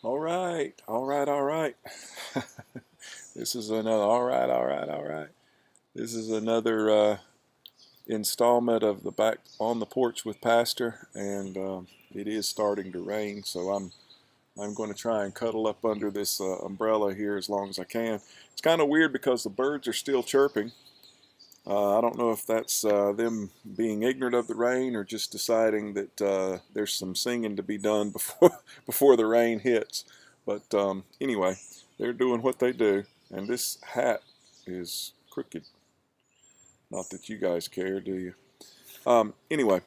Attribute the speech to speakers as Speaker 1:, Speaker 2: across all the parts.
Speaker 1: All right, all right, all right. This is another, all right, all right, all right. This is another installment of the Back on the Porch with Pastor, and it is starting to rain, so I'm going to try and cuddle up under this umbrella here as long as I can. It's kind of weird because the birds are still chirping. I don't know if that's them being ignorant of the rain or just deciding that there's some singing to be done before the rain hits. But anyway, they're doing what they do, and this hat is crooked. Not that you guys care, do you? Anyway,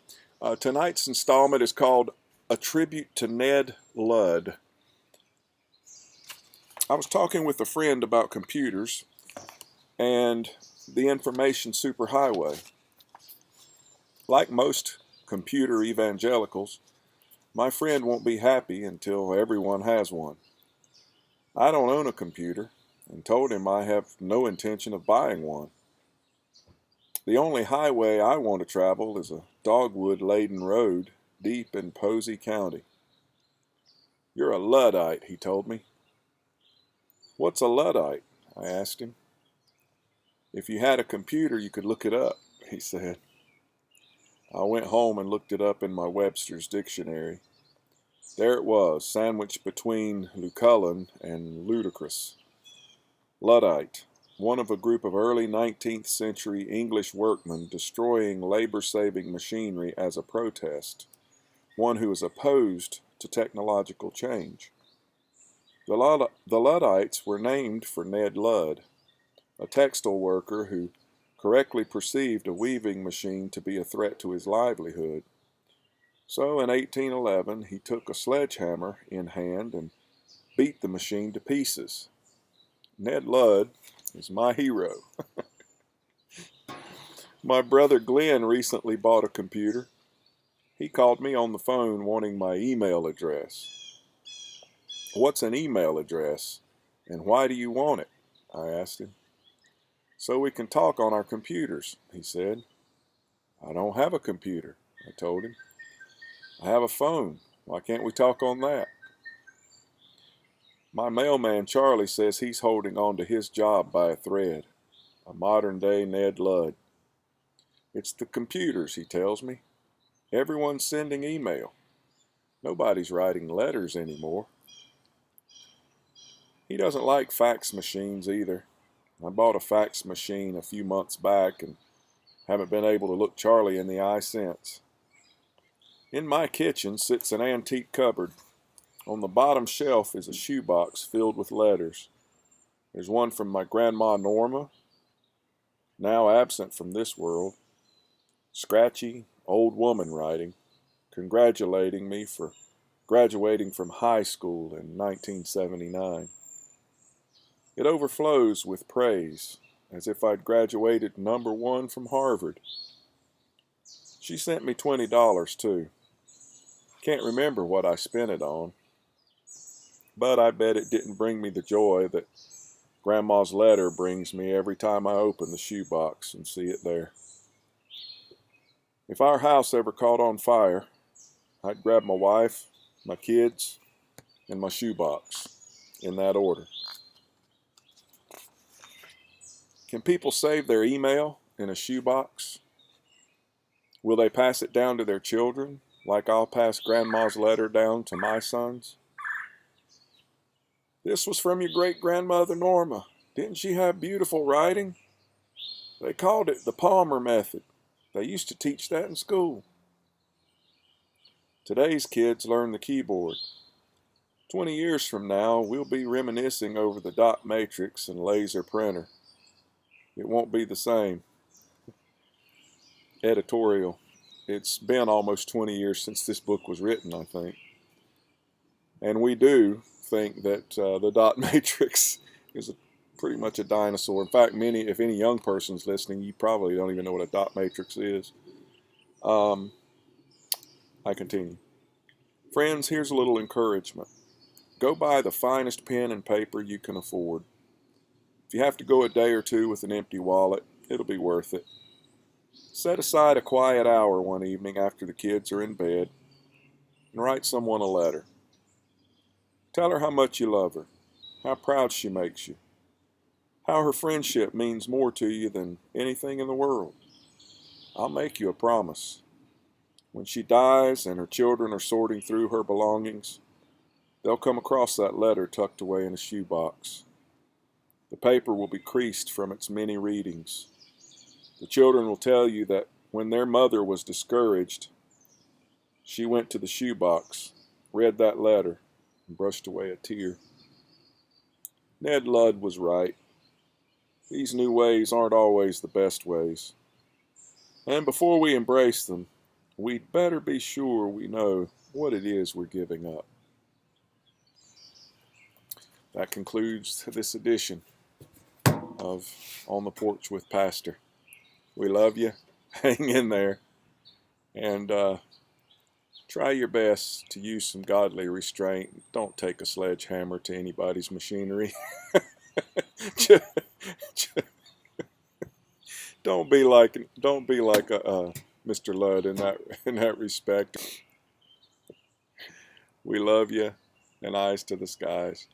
Speaker 1: tonight's installment is called A Tribute to Ned Ludd. I was talking with a friend about computers and the information superhighway. Like most computer evangelicals, my friend won't be happy until everyone has one. I don't own a computer and told him I have no intention of buying one. The only highway I want to travel is a dogwood-laden road deep in Posey County. You're a Luddite, he told me. What's a Luddite? I asked him. If you had a computer, you could look it up, he said. I went home and looked it up in my Webster's dictionary. There it was, sandwiched between Lucullan and ludicrous. Luddite, one of a group of early 19th century English workmen destroying labor-saving machinery as a protest, one who is opposed to technological change. The Luddites were named for Ned Ludd, a textile worker who correctly perceived a weaving machine to be a threat to his livelihood. So in 1811 he took a sledgehammer in hand and beat the machine to pieces. Ned Ludd is my hero. My brother Glenn recently bought a computer. He called me on the phone wanting my email address. What's an email address, and why do you want it? I asked him. So we can talk on our computers, he said. I don't have a computer, I told him. I have a phone. Why can't we talk on that? My mailman Charlie says he's holding on to his job by a thread. A modern-day Ned Ludd. It's the computers, he tells me. Everyone's sending email. Nobody's writing letters anymore. He doesn't like fax machines either. I bought a fax machine a few months back and haven't been able to look Charlie in the eye since. In my kitchen sits an antique cupboard. On the bottom shelf is a shoebox filled with letters. There's one from my grandma Norma, now absent from this world. Scratchy, old woman writing, congratulating me for graduating from high school in 1979. It overflows with praise, as if I'd graduated #1 from Harvard. She sent me $20 too. Can't remember what I spent it on, but I bet it didn't bring me the joy that Grandma's letter brings me every time I open the shoebox and see it there. If our house ever caught on fire, I'd grab my wife, my kids, and my shoebox, in that order. Can people save their email in a shoebox? Will they pass it down to their children, like I'll pass Grandma's letter down to my sons? This was from your great-grandmother Norma. Didn't she have beautiful writing? They called it the Palmer method. They used to teach that in school. Today's kids learn the keyboard. 20 years from now, we'll be reminiscing over the dot matrix and laser printer. It won't be the same. Editorial. It's been almost 20 years since this book was written, I think. And we do think that the dot matrix is pretty much a dinosaur. In fact, if any young person's listening, you probably don't even know what a dot matrix is. I continue. Friends, here's a little encouragement. Go buy the finest pen and paper you can afford. If you have to go a day or two with an empty wallet, it'll be worth it. Set aside a quiet hour one evening after the kids are in bed and write someone a letter. Tell her how much you love her, how proud she makes you, how her friendship means more to you than anything in the world. I'll make you a promise. When she dies and her children are sorting through her belongings, they'll come across that letter tucked away in a shoebox. The paper will be creased from its many readings. The children will tell you that when their mother was discouraged, she went to the shoebox, read that letter, and brushed away a tear. Ned Ludd was right. These new ways aren't always the best ways. And before we embrace them, we'd better be sure we know what it is we're giving up. That concludes this edition of On the Porch with Pastor. We love you. Hang in there. And try your best to use some godly restraint. Don't take a sledgehammer to anybody's machinery. Don't be like Mr. Ludd in that respect. We love you, and eyes to the skies.